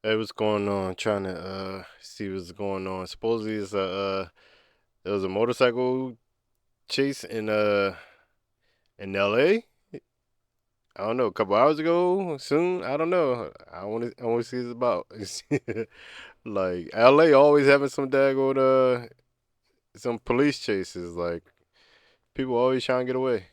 Hey, what's going on? Trying to see what's going on. Supposedly it's a there was a motorcycle chase in LA. I don't know, a couple hours ago, soon. I don't know. I want to see what it's about. Like LA always having some daggone some police chases. Like people always trying to get away.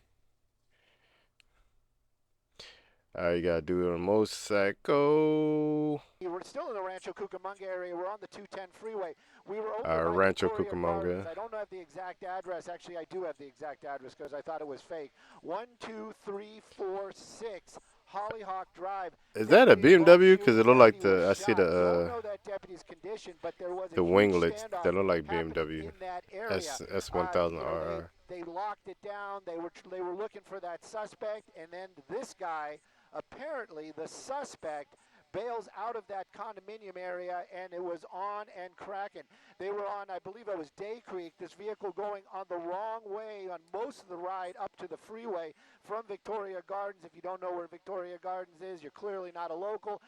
All right, you gotta do it on a motorcycle. We're still in the Rancho Cucamonga area. We're on the 210 freeway. We were over by Rancho Victoria Gardens. Cucamonga. I don't have the exact address. Actually, I do have the exact address because I thought it was fake. 12346 Hollyhock Drive. Is that a Deputies brought to BMW? you. Cause it look like Deputy was the I see shot. Don't know that deputy's condition, but there was a the huge winglets standoff that look like happening BMW. in that area. S 1000 They RR. they locked it down. They were looking for that suspect, and then this guy, apparently the suspect, bails out of that condominium area, and it was on and cracking. They were on, I believe it was Day Creek, this vehicle going on the wrong way on most of the ride up to the freeway from Victoria Gardens. If you don't know where Victoria Gardens is, you're clearly not a local,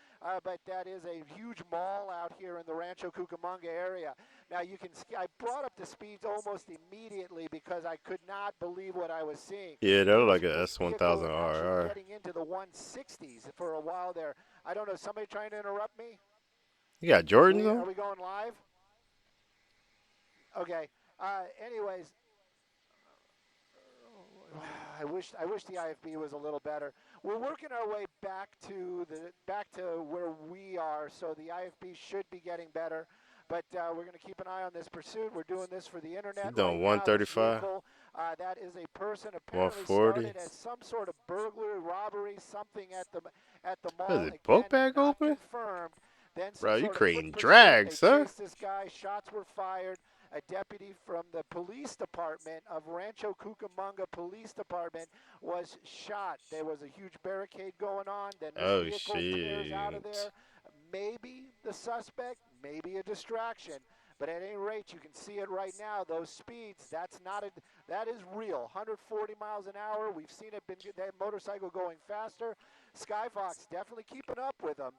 but that is a huge mall out here in the Rancho Cucamonga area. Now you can, I brought up the speeds almost immediately because I could not believe what I was seeing. Yeah, that There look was like a this S 1000 vehicle actually RR. getting into the 160s for a while there. I don't know. Somebody trying to interrupt me? You got Do Jordans we? on? Are we going live? Okay. Anyways, I wish the IFB was a little better. We're working our way back to where we are, so the IFB should be getting better. But we're going to keep an eye on this pursuit. We're doing this for the You internet right doing now. This 135, vehicle, that is a person apparently 140? started as some sort of burglary, robbery, something at the Is mall. it boat Again, bag not open? confirmed. Then some Bro, you sort of foot creating pursuit. drag, They sir. chased this guy. Shots were fired. A deputy from the police department of Rancho Cucamonga Police Department was shot. There was a huge barricade going on. Then this Oh, vehicle tears out of shit. there. Maybe the suspect, maybe a distraction. But at any rate, you can see it right now. Those speeds, that is real. 140 miles an hour. We've seen it, that motorcycle going faster. Skyfox definitely keeping up with them.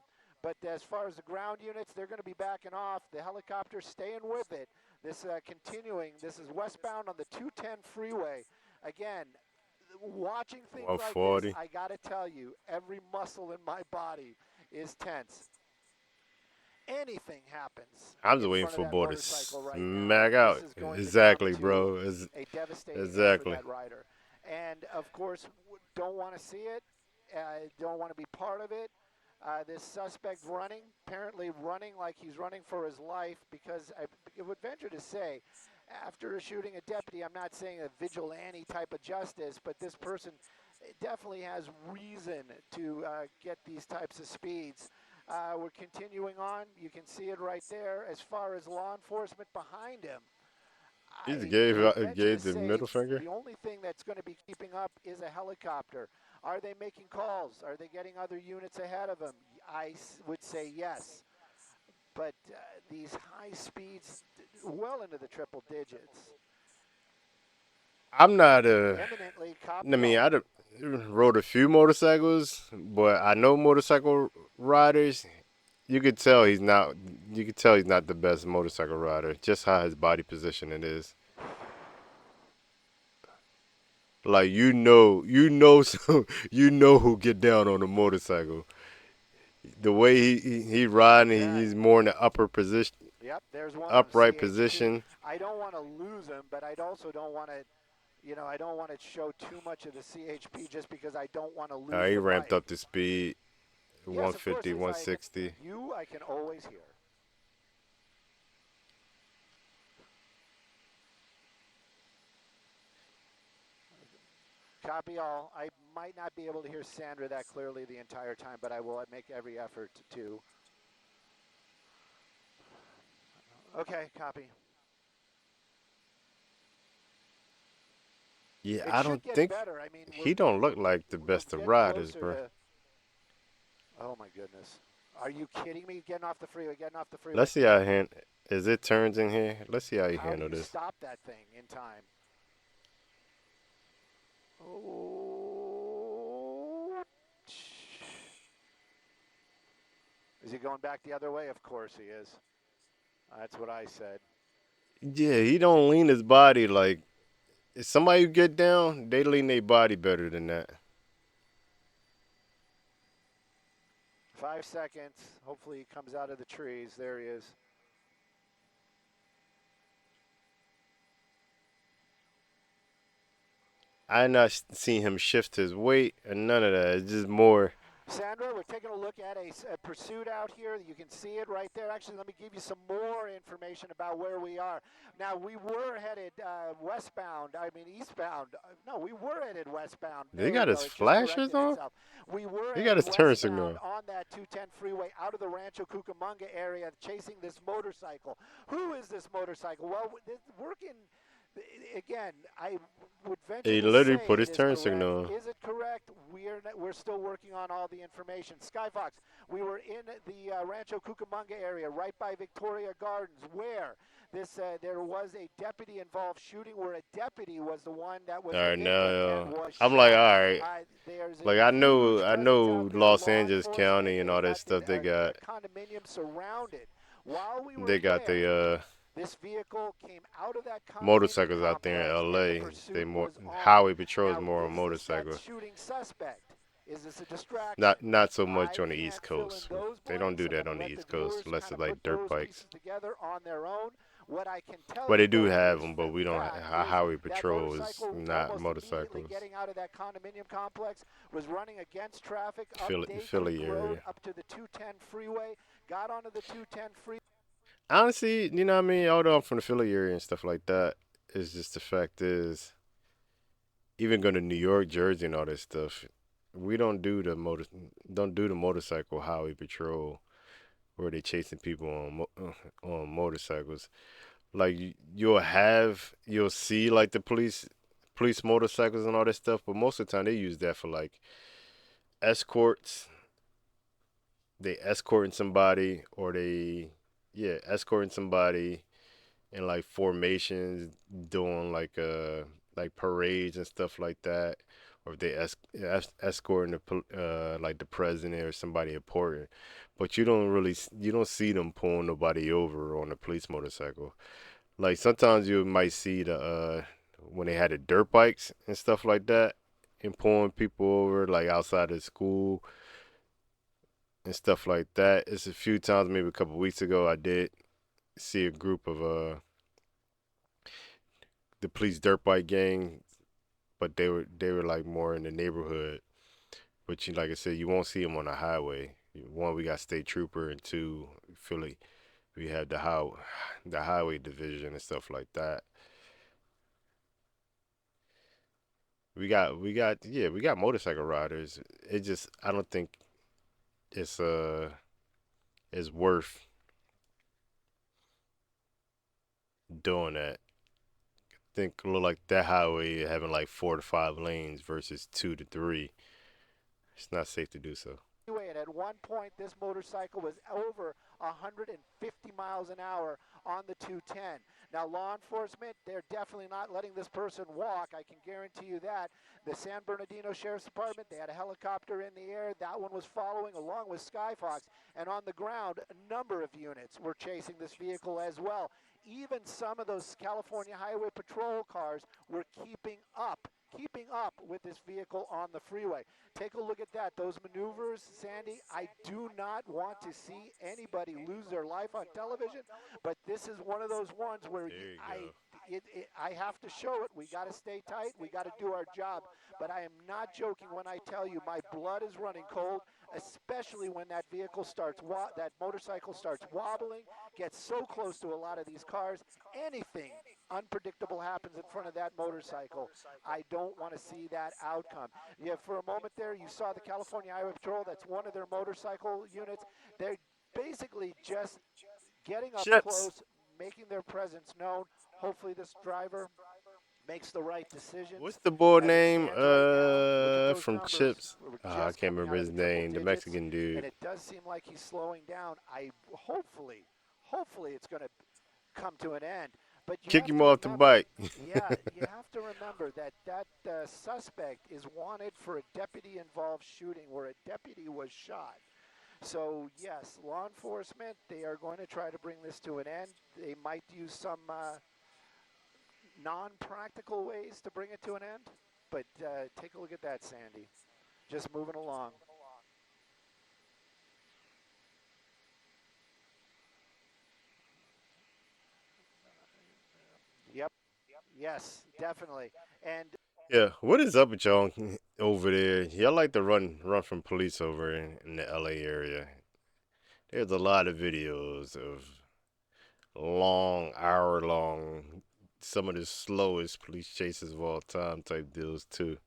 But as far as the ground units, they're going to be backing off. The helicopter staying with it. This continuing. This is westbound on the 210 freeway. Again, watching things like this, 140. I got to tell you, every muscle in my body is tense. Anything happens I'm just in waiting front of for that boy to motorcycle right now, smack this out. is going to come Exactly, to bro. a devastating end for Exactly. that rider. And of course, don't want to see it. Don't want to be part of it. This suspect running, apparently running like he's running for his life, because I would venture to say, after shooting a deputy, I'm not saying a vigilante type of justice, but this person definitely has reason to get these types of speeds. We're continuing on. You can see it right there. As far as law enforcement behind him, He just I would venture to gave the say middle finger. the only thing that's going to be keeping up is a helicopter. Are they making calls? Are they getting other units ahead of them? I would say yes. But these high speeds, well into the triple digits, I'm not eminently I copy mean, all. rode a few motorcycles, but I know motorcycle riders. You could tell he's not. You could tell he's not the best motorcycle rider. Just how his body positioning is. Like so you know who get down on a motorcycle. The way he riding, Okay. he's more in the upper position, Yep, there's one on upright CHP. position. I don't want to lose him, but I also don't want to, I don't want to show too much of the CHP just because I don't want to lose He the ramped bike. up the speed, Yes, of course, 150, Lisa, 160. I can always hear. Copy all. I might not be able to hear Sandra that clearly the entire time, but I will make every effort to. Okay, copy. Yeah, It I should don't get think better. I mean, he don't look like the we're best of getting riders, closer bro. to. Oh my goodness. Are you kidding me? Getting off the freeway, getting off the freeway. Let's see how hand as it turns in here. Let's see how he How do handle you this. stop that thing in time? Oh, Is he going back the other way? Of course he is. That's what I said. Yeah, he don't lean his body like if somebody who get down, they lean their body better than that. 5 seconds. Hopefully he comes out of the trees. There he is. I not seen him shift his weight or none of that. It's just more. Sandra, we're taking a look at a pursuit out here. You can see it right there. Actually, let me give you some more information about where we are. Now, we were headed westbound. I mean, eastbound. No, we were headed westbound. They There we got go. his It just flashers corrected on. itself. We were He got headed his turn westbound signal. on that 210 freeway out of the Rancho Cucamonga area chasing this motorcycle. Who is this motorcycle? Well, working... Again, I would venture He to literally say put it his is turn correct. signal on. Is it correct? We're still working on all the information. Skyfox, we were in the Rancho Cucamonga area, right by Victoria Gardens, where there was a deputy-involved shooting, where a deputy was the one that was All the right, victim now and was I'm like, shot. all right. There's a Like I huge know, I presence know out there. Los Law Angeles enforcement. County and They all that got stuff. They got, condominium surrounded. While we were they got there, the this vehicle came out of that condominium motorcycles out there in complex, and the L.A. They pursuit more was on. highway patrols Now, more on is this that motorcycles. shooting suspect? Is this a distraction? Not so much I on the East can't fill in Coast. those They don't blanks. do I'm going that to on the let the East Coast viewers unless kind it's of put like dirt those bikes. pieces together on their own. What I can tell But they you, do though, have is them, but we the don't. fact Our is highway that patrol is motorcycle, not almost immediately motorcycles. getting out of that condominium complex, was running against traffic up Philly, Day Creek Philly Road area. up to the 210 freeway, got onto the 210 freeway. Honestly, you know what I mean? Although I'm from the Philly area and stuff like that, it's just the fact is, even going to New York, Jersey, and all that stuff, we don't do the motorcycle highway patrol where they chasing people on motorcycles. Like you'll see like the police motorcycles and all that stuff, but most of the time they use that for like escorts. They escorting somebody, or escorting somebody in like formations, doing like parades and stuff like that, or if they escorting like the president or somebody important. But you don't see them pulling nobody over on a police motorcycle. Like sometimes you might see the when they had the dirt bikes and stuff like that, and pulling people over like outside of school and stuff like that. It's a few times, maybe a couple weeks ago, I did see a group of the police dirt bike gang, but they were like more in the neighborhood. But you, like I said, you won't see them on the highway. One, we got state trooper, and two, Philly, we have the highway division and stuff like that. We got motorcycle riders. It just I don't think it's it's worth doing that. Think a little like that highway having like 4 to 5 lanes versus 2 to 3. It's not safe to do so. And at one point, this motorcycle was over 150 miles an hour on the 210. Now, law enforcement, they're definitely not letting this person walk. I can guarantee you that. The San Bernardino Sheriff's Department, they had a helicopter in the air. That one was following along with Skyfox. And on the ground, a number of units were chasing this vehicle as well. Even some of those California Highway Patrol cars were keeping up with this vehicle on the freeway. Take a look at that. Those maneuvers, Sandy, I do not want to see anybody lose their life on television, but this is one of those ones where I have to show it. We got to stay tight. We got to do our job. But I am not joking when I tell you my blood is running cold, especially when that that motorcycle starts wobbling, gets so close to a lot of these cars. Anything unpredictable happens in front of that motorcycle. I don't want to see that outcome. Yeah, for a moment there, you saw the California Highway Patrol. That's one of their motorcycle units. They're basically just getting up Chips. close, making their presence known. Hopefully this driver makes the right decision. What's the boy As it name? stands right now, look at those From numbers. Chips. We're I just can't coming remember out of his the triple name. The digits, Mexican and dude. it does seem like he's slowing down. Hopefully it's going to come to an end. But you Kick have him to off the remember, bike. yeah, you have to remember that suspect is wanted for a deputy-involved shooting where a deputy was shot. So yes, law enforcement, they are going to try to bring this to an end. They might use some non-practical ways to bring it to an end. But take a look at that, Sandy. Just moving along. Yep. Yes, definitely. And Yeah, what is up with y'all over there? Y'all like to run from police over in the LA area. There's a lot of videos of long, hour long, some of the slowest police chases of all time type deals too.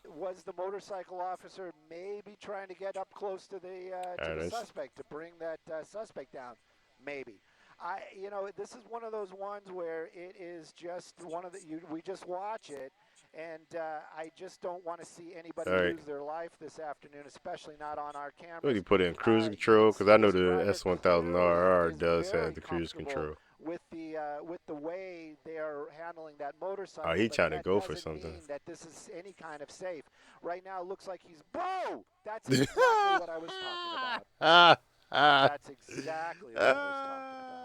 was the motorcycle officer maybe trying to get up close to Alright, the that's suspect to bring that suspect down? Maybe. This is one of those ones where it is just one of the. We just watch it, and I just don't want to see anybody alright. lose their life this afternoon, especially not on our What do you cameras. put in cruise You can control? Because see I know this the driver clearly S1000RR is does have very the cruise comfortable control. with the way they are handling that Oh, motorcycle, he but trying to that go for doesn't something. mean that this is any kind of safe. Right now, it looks like he's bro. That's exactly what I was talking about. ah, ah, That's exactly what I was talking about.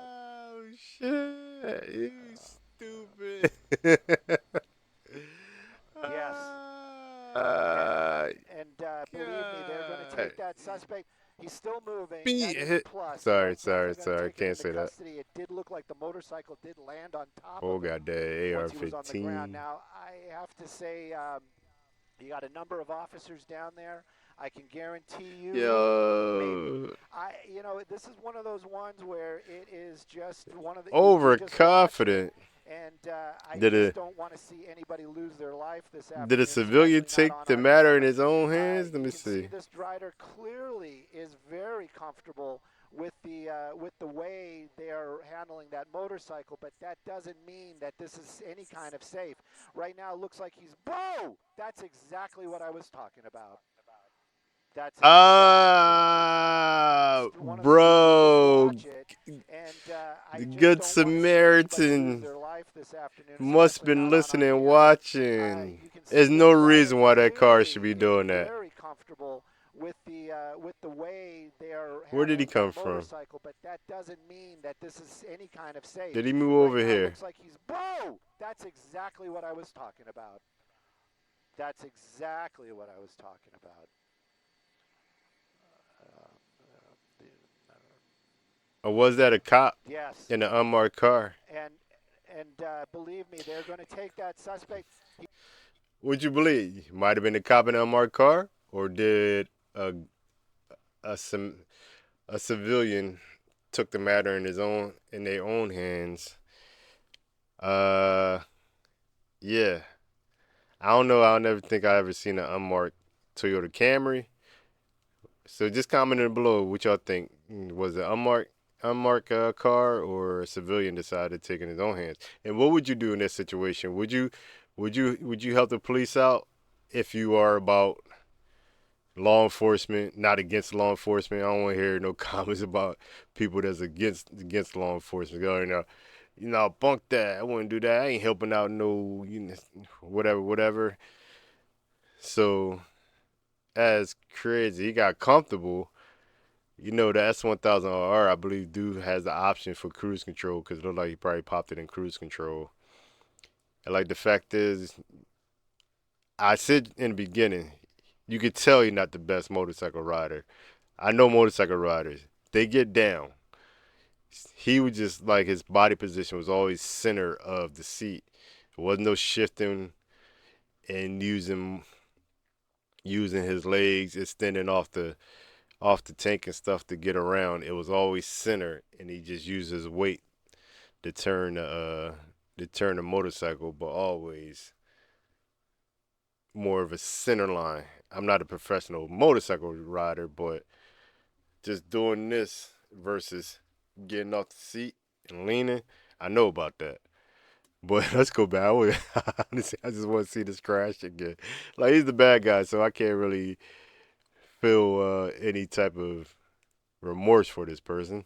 oh shit! You stupid. Yes, and Ah, believe me, they're going to God. take that suspect. He's still moving. Be That is a hit. plus. Sorry, But once sorry, they're going to sorry. take him Can't into say that. custody, it did look like the motorcycle did land on top Oh of him god, that once he was on the ground. AR-15. Now, I have to say, you got a number of officers down there. I can guarantee you, maybe. Yo, This is one of those ones where it is just one of the. We just watch it, overconfident. and I Did just a don't want to see anybody lose their life this did a afternoon, civilian especially not take on the our matter in cameras. his own hands? Let You me can see see. this rider clearly is very comfortable with the way they are handling that motorcycle, but that doesn't mean that this is any kind of safe. Right now, it looks like he's bro. That's exactly what I was talking about. That's exactly what I was talking about. Ah, One of the. We just bro, watch it, and the I just good don't want to see anybody lose Samaritan their life this afternoon, must especially been not on our listening, cameras. watching. You can There's see no this driver reason why that car should clearly be is doing that. very comfortable with the way they are Where did he handling that come from? motorcycle, but that doesn't mean that this is any kind of safe. Did he move Right over now, it here? looks like he's bro. That's exactly what I was talking about. That's exactly what I was talking about. Or was that a cop Yes, in an unmarked car? and believe me, they're going to take that suspect. Would you believe? Might have been a cop in an unmarked car, or did a, sim, a civilian took the matter in their own hands? Uh, yeah. I don't know. I don't never think I ever seen an unmarked Toyota Camry. So just comment in below what y'all think. Was it unmarked car or a civilian decided to take it in his own hands? And what would you do in this situation? Would you help the police out if you are about law enforcement, not against law enforcement? I don't want to hear no comments about people that's against law enforcement. Go, bunk that. I wouldn't do that. I ain't helping out no, whatever, whatever. So as crazy, he got comfortable. The S1000R, I believe, do has the option for cruise control because it looked like he probably popped it in cruise control. And like the fact is, I said in the beginning, you could tell you're not the best motorcycle rider. I know motorcycle riders; they get down. He was just like his body position was always center of the seat. It wasn't no shifting and using his legs, extending off the tank and stuff to get around. It was always center, and he just used his weight to turn the motorcycle, but always more of a center line. I'm not a professional motorcycle rider, but just doing this versus getting off the seat and leaning, I know about that. But let's go back. Honestly, I just want to see this crash again. Like he's the bad guy, so I can't really feel any type of remorse for this person.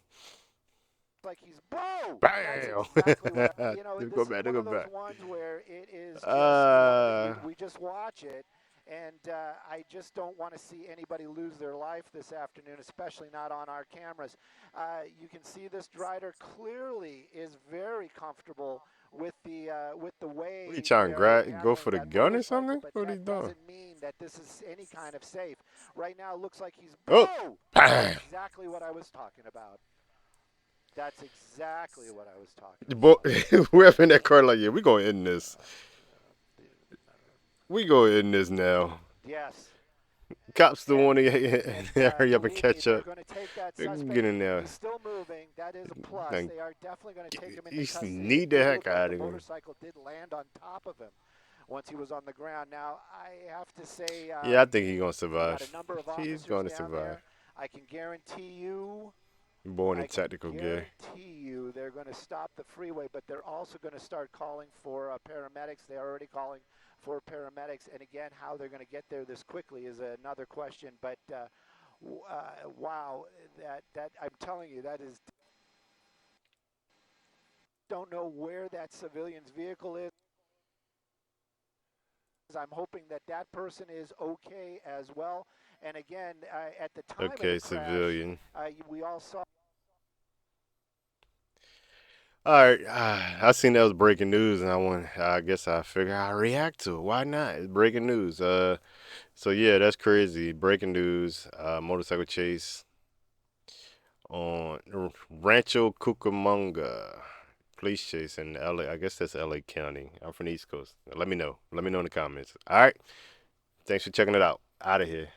Like he's bro. That's Bam! exactly what Let's go this is back. Let's one go of those back. ones where it is just one of the. Uh, We just watch it, And I just don't want to see anybody lose their life this afternoon, especially not on our cameras. You can see this rider clearly is very comfortable with the What are you way trying to they're go handling for the that gun or motorcycle, something? but What are that you doing? doesn't mean that this is any kind of safe. Right now, it looks like he's Oh, oh, that's bam! exactly what I was talking about. That's exactly what I was talking The boy, about. whoever in that car, like, yeah, we gonna end this. Uh, We gonna end this now. yes, Cops don't want and to hurry up and believe me, catch they're up. going to take that Get suspect. in there. He's still moving. That is a plus. Like, They are definitely going to take him into you custody. It need the did heck look like out the of him. motorcycle did land on top of him once he was on the ground. Now, I have to say, Yeah, I think he's gonna we got survive. a number of He's officers gonna down survive. there. I can guarantee you. Born in I can tactical gear. guarantee you they're going to stop the freeway, but they're also going to start calling for paramedics. They're already calling for paramedics. And again, how they're going to get there this quickly is another question. But wow, that I'm telling you, that is, don't know where that civilian's vehicle is. I'm hoping that that person is okay as well. And again, at the time of the Okay, crash, civilian. we all saw. All right, I seen that was breaking news, and I guess I figured I'd react to it. Why not? It's breaking news. So yeah, that's crazy. Breaking news. Motorcycle chase on Rancho Cucamonga. Police chase in LA. I guess that's LA County. I'm from the East Coast. Let me know. Let me know in the comments. All right. Thanks for checking it out. Out of here.